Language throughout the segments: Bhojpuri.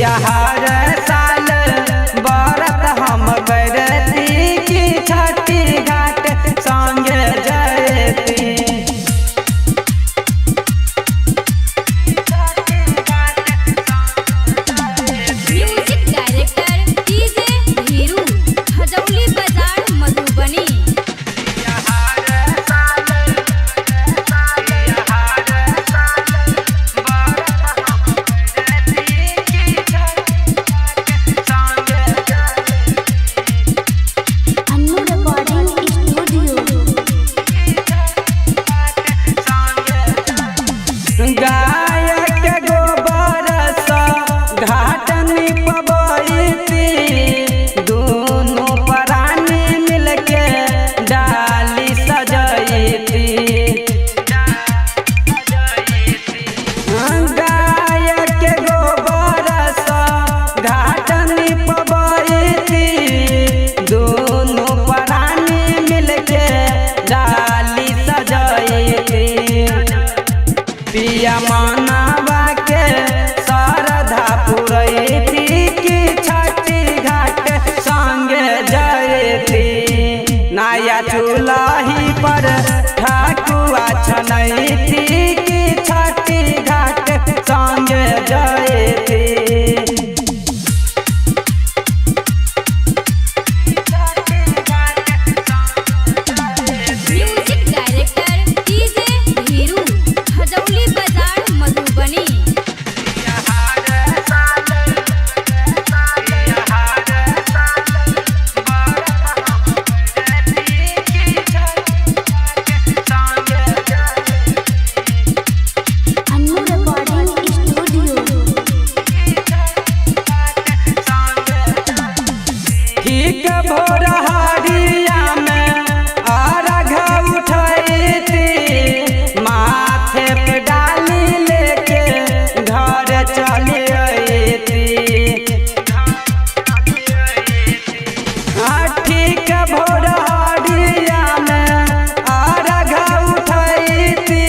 पिया हर साल बरत हम करती की छठी घाट संगे जयती। म्यूजिक डायरेक्टर डीजे धीरू, हजौली बाजार मधुबनी। गायक गोबर सा घाट निपबैती, दोनों प्राणी मिलके डाली सजैती। गायक गोबर सा घाट निपबैती, दोनों प्राणी मिलके डाली सजैती। पिया मानवा के शारदा पुरैती की छठी घाट संगे जयती। नया चूल्ही पर ठाकुआ छनैती की छठी घाट संगे जयती। म्यूजिक डायरेक्टर डीजे धीरू, हजौली बाजार मधुबनी। ठीक भोर हरिया में अर्घ उठैती, माथे पे डाली लेके घर चली अइती। ठीक भोर हरिया में अर्घ उठैती,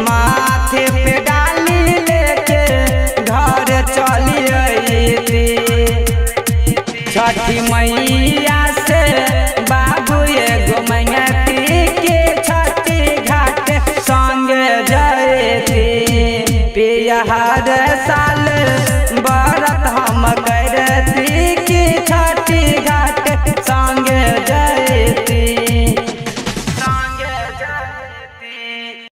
माथे पे डाली लेके घर चली अइती। छठी मैया से बाबू एगो मंगती के छठी घाट संगे जयती। पिया हर साल बरत हम करती की छठी घाट संगे जयती।